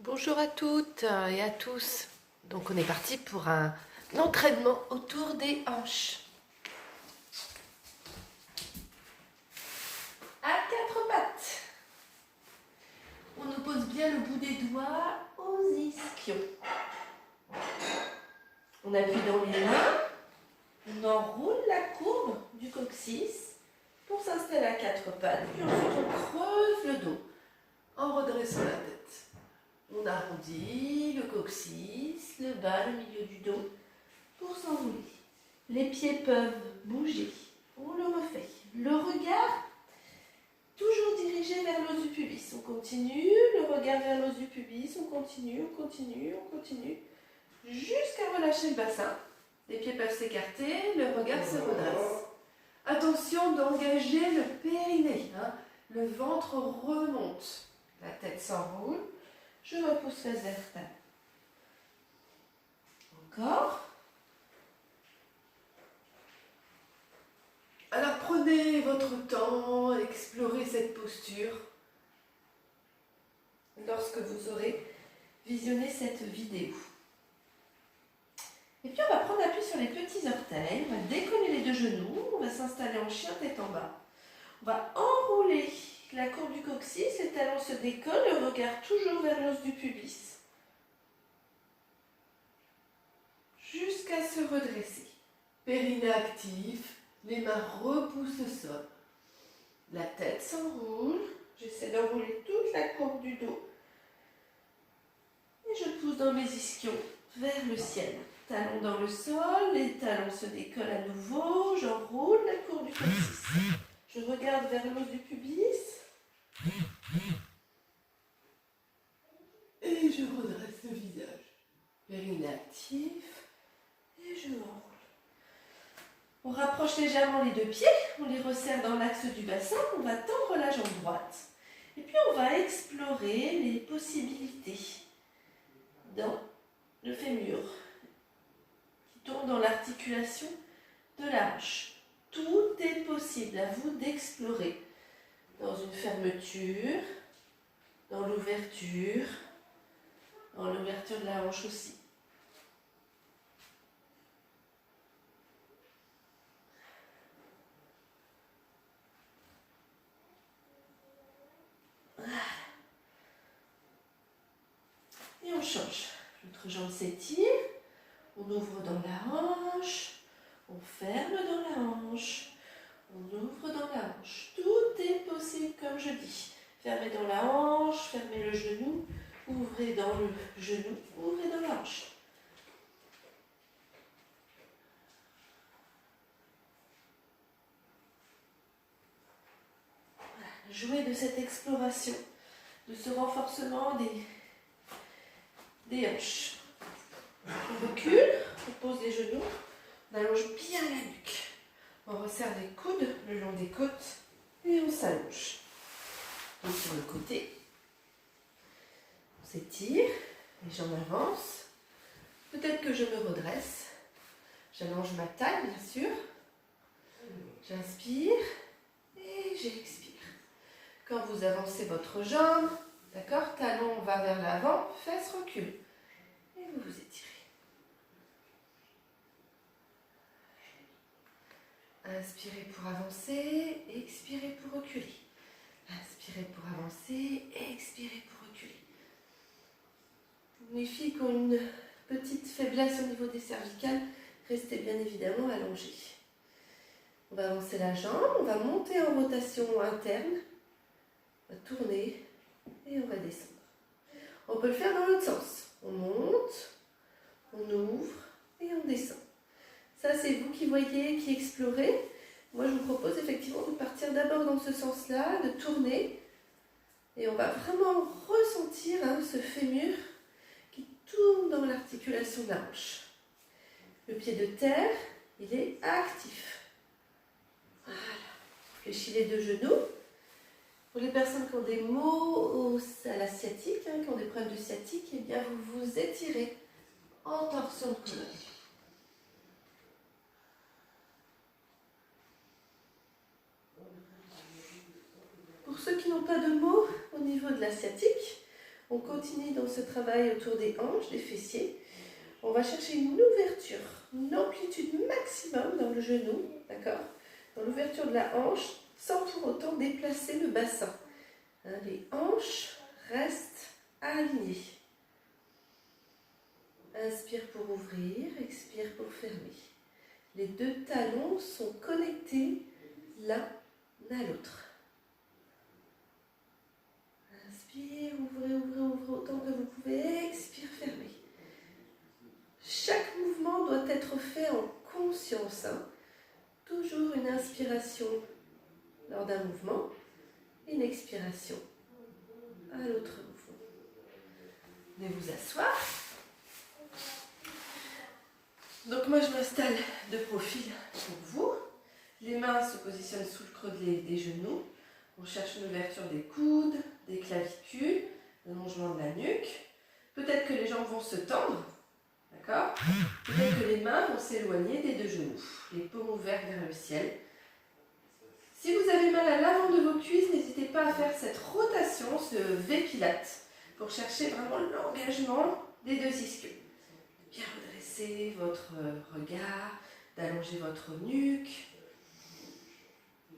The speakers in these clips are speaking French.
Bonjour à toutes et à tous. Donc on est parti pour un entraînement autour des hanches. À quatre pattes. On oppose bien le bout des doigts aux ischions. On appuie dans les mains. On enroule la courbe du coccyx pour s'installer à quatre pattes. Puis ensuite on creuse le dos en redressant la tête. On arrondit le coccyx, le bas, le milieu du dos pour s'enrouler. Les pieds peuvent bouger. On le refait. Le regard, toujours dirigé vers l'os du pubis. On continue, le regard vers l'os du pubis. On continue, on continue, on continue. Jusqu'à relâcher le bassin. Les pieds peuvent s'écarter, le regard se redresse. Attention d'engager le périnée. Le ventre remonte. La tête s'enroule. Je repousse les vertèbres. Encore. Alors prenez votre temps, explorez cette posture lorsque vous aurez visionné cette vidéo. Et puis on va prendre appui sur les petits orteils, on va décoller les deux genoux, on va s'installer en chien tête en bas. On va enrouler la courbe du coccyx, les talons se décollent, le regard toujours vers l'os du pubis. Jusqu'à se redresser. Périnée actif, les mains repoussent le sol. La tête s'enroule, j'essaie d'enrouler toute la courbe du dos. Et je pousse dans mes ischions vers le ciel. Talons dans le sol, les talons se décollent à nouveau, j'enroule la courbe du coccyx. Je regarde vers l'os du pubis. Et je redresse le visage. Périnée actif. Et je enroule. On rapproche légèrement les deux pieds, on les resserre dans l'axe du bassin, on va tendre la jambe droite. Et puis on va explorer les possibilités dans le fémur qui tourne dans l'articulation de la hanche. Tout est possible, à vous d'explorer. Dans une fermeture, dans l'ouverture de la hanche aussi. Et on change. L'autre jambe s'étire, on ouvre dans la hanche, on ferme dans la hanche, on ouvre dans la hanche. Tout est possible comme je dis. Fermez dans la hanche, fermez le genou, ouvrez dans le genou, ouvrez dans la hanche. Voilà. Jouez de cette exploration, de ce renforcement des hanches. On recule, on pose les genoux, on allonge bien la nuque. On resserre les coudes le long des côtes et on s'allonge. Et sur le côté, on s'étire, les jambes avancent. Peut-être que je me redresse. J'allonge ma taille, bien sûr. J'inspire et j'expire. Quand vous avancez votre jambe, d'accord, talon va vers l'avant, fesses reculent. Et vous vous étirez. Inspirez pour avancer, expirez pour reculer. Inspirez pour avancer, expirez pour reculer. Les filles qui ont une petite faiblesse au niveau des cervicales, restez bien évidemment allongées. On va avancer la jambe, on va monter en rotation interne, on va tourner et on va descendre. On peut le faire dans l'autre sens. On monte, on ouvre et on descend. Ça, c'est vous qui voyez, qui explorez. Moi, je vous propose effectivement de partir d'abord dans ce sens-là, de tourner. Et on va vraiment ressentir ce fémur qui tourne dans l'articulation de la hanche. Le pied de terre, il est actif. Voilà. Fléchis les deux genoux. Pour les personnes qui ont des maux à la sciatique, qui ont des problèmes de sciatique, eh bien vous vous étirez en torsion de colonne. Pour ceux qui n'ont pas de maux au niveau de la sciatique, On continue dans ce travail autour des hanches, des fessiers. On va chercher une ouverture, une amplitude maximum dans le genou, d'accord? Dans l'ouverture de la hanche, sans pour autant déplacer le bassin. Hein, les hanches restent alignées. Inspire pour ouvrir, expire pour fermer. Les deux talons sont connectés l'un à l'autre. Inspire, ouvrez, ouvrez, ouvrez autant que vous pouvez. Expire, fermez. Chaque mouvement doit être fait en conscience. Hein. Toujours une inspiration lors d'un mouvement, une expiration à l'autre mouvement. Venez vous asseoir. Donc moi je m'installe de profil pour vous. Les mains se positionnent sous le creux des genoux. On cherche une ouverture des coudes, des clavicules, l'allongement de la nuque. Peut-être que les jambes vont se tendre. D'accord? Peut-être que les mains vont s'éloigner des deux genoux. Les paumes ouvertes vers le ciel. Si vous avez mal à l'avant de vos cuisses, n'hésitez pas à faire cette rotation, ce V-pilate, pour chercher vraiment l'engagement des deux ischios. Bien redresser votre regard, d'allonger votre nuque,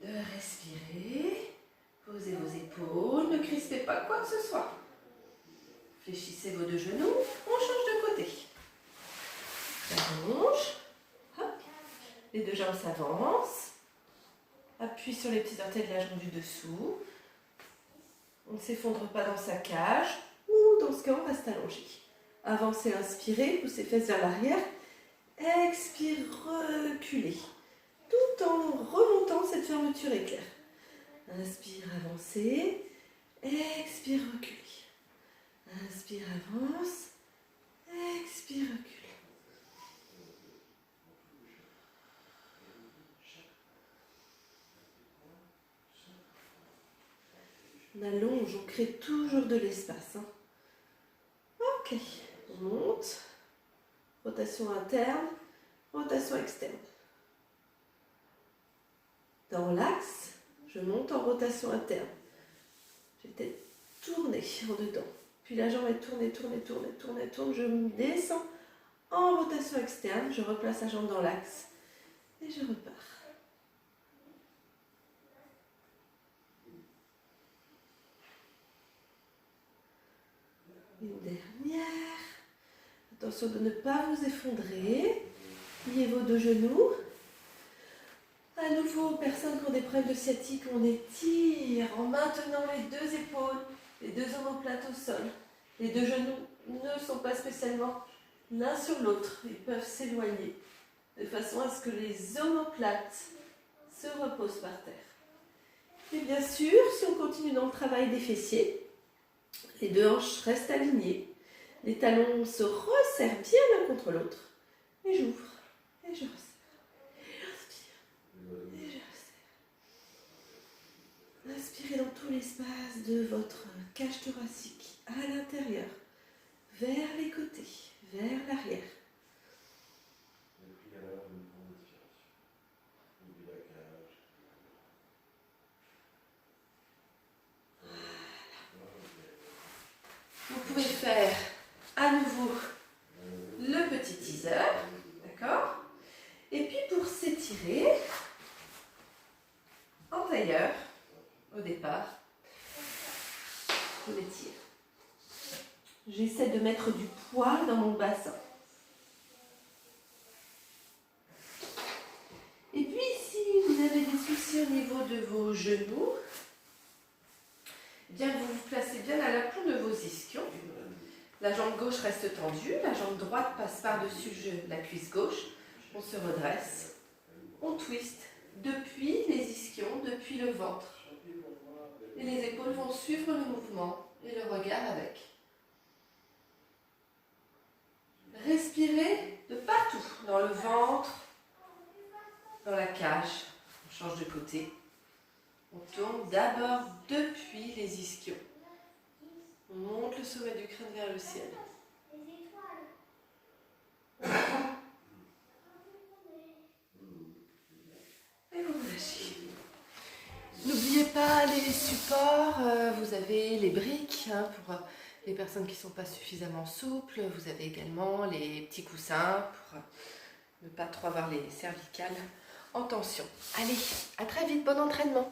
de respirer, posez vos épaules, ne crispez pas quoi que ce soit. Fléchissez vos deux genoux, on change de côté. Allonge, hop, les deux jambes s'avancent, appuie sur les petits orteils de la jambe du dessous, on ne s'effondre pas dans sa cage, ou dans ce cas on reste allongé. Avancez, inspirez, poussez les fesses vers l'arrière, expire, reculez, tout en remontant cette fermeture éclair. Inspire, avancez, expire, reculez. Inspire, avance, expire, recule. On allonge, on crée toujours de l'espace. Hein. Ok, on monte, rotation interne, rotation externe. Dans l'axe, je monte en rotation interne. J'étais tournée en dedans. Puis la jambe est tournée, tournée, tournée, tournée, tourne. Je descends en rotation externe. Je replace la jambe dans l'axe et je repars. Une dernière. Attention de ne pas vous effondrer. Pliez vos deux genoux. À nouveau, personnes qui ont des problèmes de sciatique, on étire en maintenant les deux épaules, les deux omoplates au sol. Les deux genoux ne sont pas spécialement l'un sur l'autre. Ils peuvent s'éloigner de façon à ce que les omoplates se reposent par terre. Et bien sûr, si on continue dans le travail des fessiers, les deux hanches restent alignées. Les talons se resserrent bien l'un contre l'autre. Et j'ouvre, et je resserre. Inspirez dans tout l'espace de votre cage thoracique, à l'intérieur, vers les côtés, vers l'arrière. Vous pouvez faire à nouveau le petit teaser, d'accord? Et puis pour s'étirer, en tailleur, au départ, je l'étire. J'essaie de mettre du poids dans mon bassin. Et puis si vous avez des soucis au niveau de vos genoux, eh bien vous vous placez bien à l'aplomb de vos ischions. La jambe gauche reste tendue, la jambe droite passe par-dessus la cuisse gauche. On se redresse, on twist depuis les ischions, depuis le ventre. Et les épaules vont suivre le mouvement et le regard avec. Respirez de partout, dans le ventre, dans la cage. On change de côté. On tourne d'abord depuis les ischions. On monte le sommet du crâne vers le ciel. Et vous relâchez. N'oubliez pas les supports, vous avez les briques pour Les personnes qui ne sont pas suffisamment souples, vous avez également les petits coussins pour ne pas trop avoir les cervicales en tension. Allez, à très vite, bon entraînement!